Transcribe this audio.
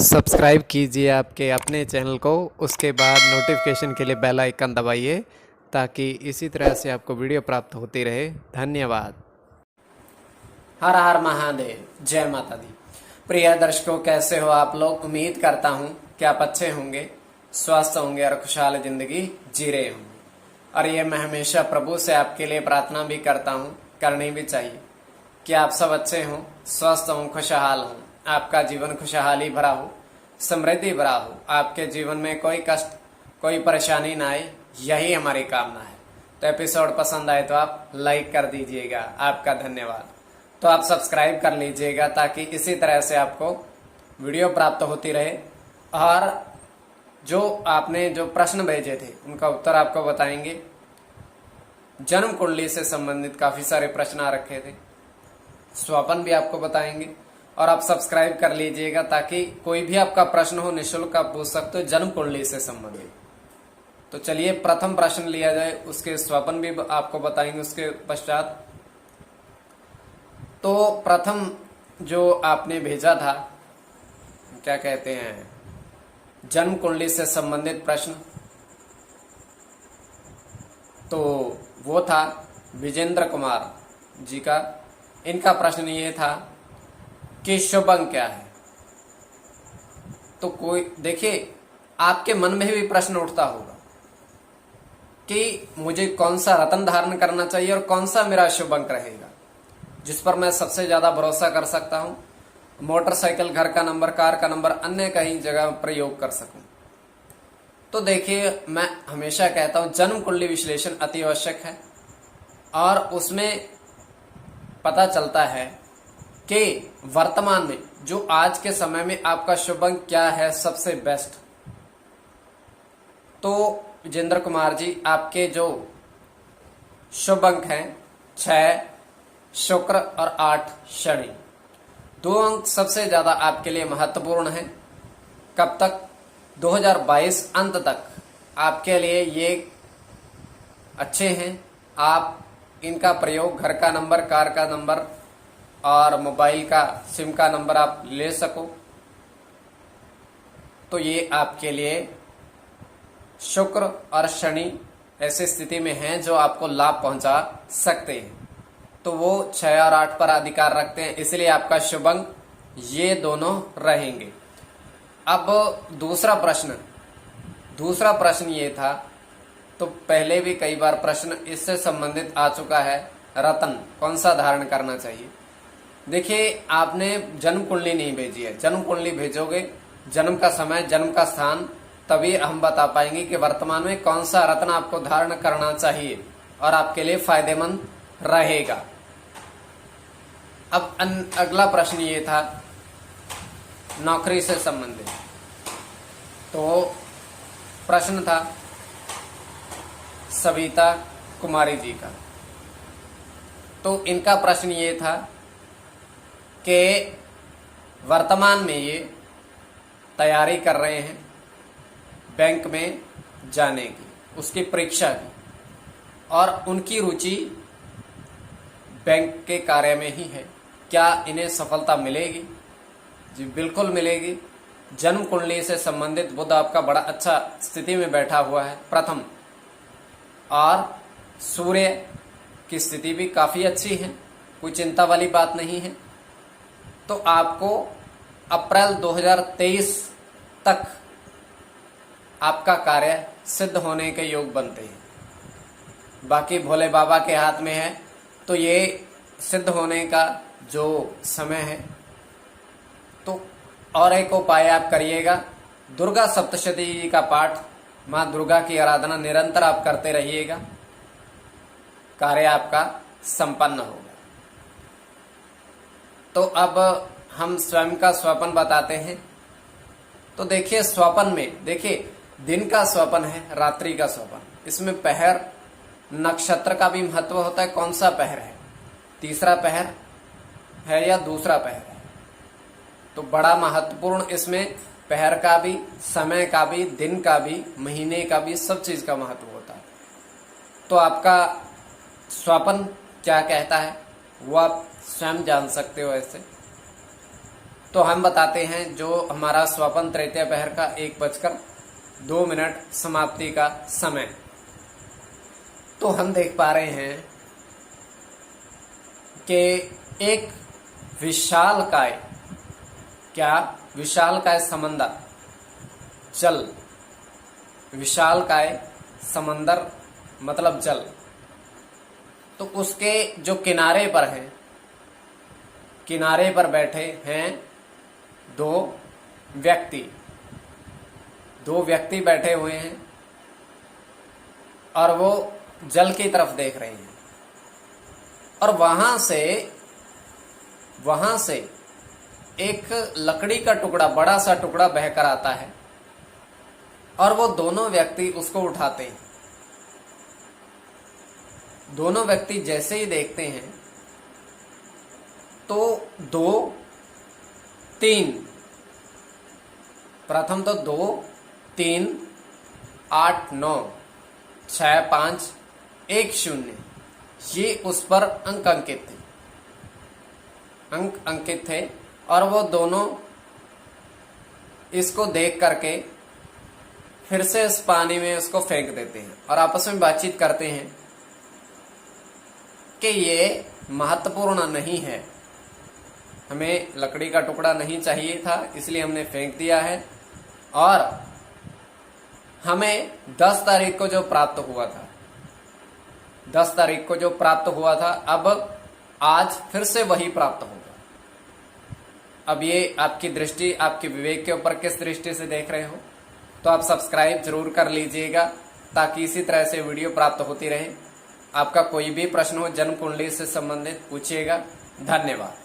Subscribe कीजिए आपके अपने चैनल को, उसके बाद नोटिफिकेशन के लिए बेल आइकन दबाइए ताकि इसी तरह से आपको वीडियो प्राप्त होती रहे। धन्यवाद। हर हर महादेव, जय माता दी। प्रिय दर्शकों, कैसे हो आप लोग? उम्मीद करता हूँ कि आप अच्छे होंगे, स्वस्थ होंगे और खुशहाल जिंदगी जी रहे होंगे। और ये मैं हमेशा प्रभु से आपके लिए प्रार्थना भी करता हूँ, करनी भी चाहिए कि आप सब अच्छे हों, स्वस्थ हों, खुशहाल हों, आपका जीवन खुशहाली भरा हो, समृद्धि भरा हो, आपके जीवन में कोई कष्ट, कोई परेशानी ना आए, यही हमारी कामना है। तो एपिसोड पसंद आए तो आप लाइक कर दीजिएगा, आपका धन्यवाद। तो आप सब्सक्राइब कर लीजिएगा ताकि इसी तरह से आपको वीडियो प्राप्त होती रहे। और जो आपने जो प्रश्न भेजे थे उनका उत्तर आपको बताएंगे। जन्म कुंडली से संबंधित काफी सारे प्रश्न आ रखे थे, स्वपन भी आपको बताएंगे। और आप सब्सक्राइब कर लीजिएगा ताकि कोई भी आपका प्रश्न हो निःशुल्क आप पूछ सकते हो जन्म कुंडली से संबंधित। तो चलिए प्रथम प्रश्न लिया जाए, उसके स्वपन भी आपको बताएंगे उसके पश्चात। तो प्रथम जो आपने भेजा था, क्या कहते हैं, जन्म कुंडली से संबंधित प्रश्न, तो वो था विजेंद्र कुमार जी का। इनका प्रश्न ये था कि शुभ अंक क्या है। तो कोई देखिए, आपके मन में भी प्रश्न उठता होगा कि मुझे कौन सा रत्न धारण करना चाहिए और कौन सा मेरा शुभ अंक रहेगा जिस पर मैं सबसे ज्यादा भरोसा कर सकता हूं, मोटरसाइकिल, घर का नंबर, कार का नंबर, अन्य कहीं जगह प्रयोग कर सकूं। तो देखिए, मैं हमेशा कहता हूं जन्म कुंडली विश्लेषण अति आवश्यक है और उसमें पता चलता है कि वर्तमान में जो आज के समय में आपका शुभ अंक क्या है सबसे बेस्ट। तो विजेंद्र कुमार जी, आपके जो शुभ अंक हैं 6 शुक्र और 8 शनि, 2 अंक सबसे ज्यादा आपके लिए महत्वपूर्ण है। कब तक? 2022 अंत तक आपके लिए ये अच्छे हैं। आप इनका प्रयोग घर का नंबर, कार का नंबर और मोबाइल का सिम का नंबर आप ले सको, तो ये आपके लिए शुक्र और शनि ऐसी स्थिति में हैं जो आपको लाभ पहुंचा सकते हैं। तो वो 6 और 8 पर अधिकार रखते हैं, इसलिए आपका शुभ अंक ये दोनों रहेंगे। अब दूसरा प्रश्न ये था, तो पहले भी कई बार प्रश्न इससे संबंधित आ चुका है, रत्न कौन सा धारण करना चाहिए। देखिए, आपने जन्म कुंडली नहीं भेजी है, जन्म कुंडली भेजोगे, जन्म का समय, जन्म का स्थान, तभी हम बता पाएंगे कि वर्तमान में कौन सा रत्न आपको धारण करना चाहिए और आपके लिए फायदेमंद रहेगा। अब अगला प्रश्न ये था नौकरी से संबंधित। तो प्रश्न था सविता कुमारी जी का। तो इनका प्रश्न ये था कि वर्तमान में ये तैयारी कर रहे हैं बैंक में जाने की, उसकी परीक्षा की, और उनकी रुचि बैंक के कार्य में ही है। क्या इन्हें सफलता मिलेगी? जी बिल्कुल मिलेगी। जन्म कुंडली से संबंधित बुध आपका बड़ा अच्छा स्थिति में बैठा हुआ है, प्रथम, और सूर्य की स्थिति भी काफी अच्छी है, कोई चिंता वाली बात नहीं है। तो आपको अप्रैल 2023 तक आपका कार्य सिद्ध होने के योग बनते हैं। बाकी भोले बाबा के हाथ में है, तो ये सिद्ध होने का जो समय है। तो और एक उपाय आप करिएगा, दुर्गा सप्तशती का पाठ, माँ दुर्गा की आराधना निरंतर आप करते रहिएगा, कार्य आपका संपन्न होगा। तो अब हम स्वयं का स्वपन बताते हैं। तो देखिए, स्वपन में देखिए, दिन का स्वपन है, रात्रि का स्वपन, इसमें पहर, नक्षत्र का भी महत्व होता है, कौन सा पहर है, तीसरा पहर है या दूसरा पहर है। तो बड़ा महत्वपूर्ण इसमें पहर का भी, समय का भी, दिन का भी, महीने का भी, सब चीज का महत्व होता है। तो आपका स्वपन क्या कहता है वो आप स्वयं जान सकते हो ऐसे। तो हम बताते हैं जो हमारा स्वपन तृतीय पहर का 1:02 समाप्ति का समय। तो हम देख पा रहे हैं कि एक विशालकाय, क्या विशालकाय समंदर, जल, विशालकाय समंदर मतलब जल, तो उसके जो किनारे पर हैं, किनारे पर बैठे हैं दो व्यक्ति बैठे हुए हैं और वो जल की तरफ देख रहे हैं। और वहां से एक लकड़ी का टुकड़ा, बड़ा सा टुकड़ा बहकर आता है और वो दोनों व्यक्ति उसको उठाते हैं। दोनों व्यक्ति जैसे ही देखते हैं तो 2, 3, प्रथम तो 2, 3, 8, 9, 6, 5, 1, 0 ये उस पर अंक अंकित थे और वो दोनों इसको देख करके फिर से इस पानी में उसको फेंक देते हैं और आपस में बातचीत करते हैं कि ये महत्वपूर्ण नहीं है, हमें लकड़ी का टुकड़ा नहीं चाहिए था इसलिए हमने फेंक दिया है, और हमें 10 तारीख को जो प्राप्त हुआ था, 10 तारीख को जो प्राप्त हुआ था, अब आज फिर से वही प्राप्त होगा। अब ये आपकी दृष्टि, आपके विवेक के ऊपर किस दृष्टि से देख रहे हो, तो आप सब्सक्राइब जरूर कर लीजिएगा ताकि इसी तरह से वीडियो प्राप्त होती रहे। आपका कोई भी प्रश्न हो जन्म कुंडली से संबंधित पूछिएगा। धन्यवाद।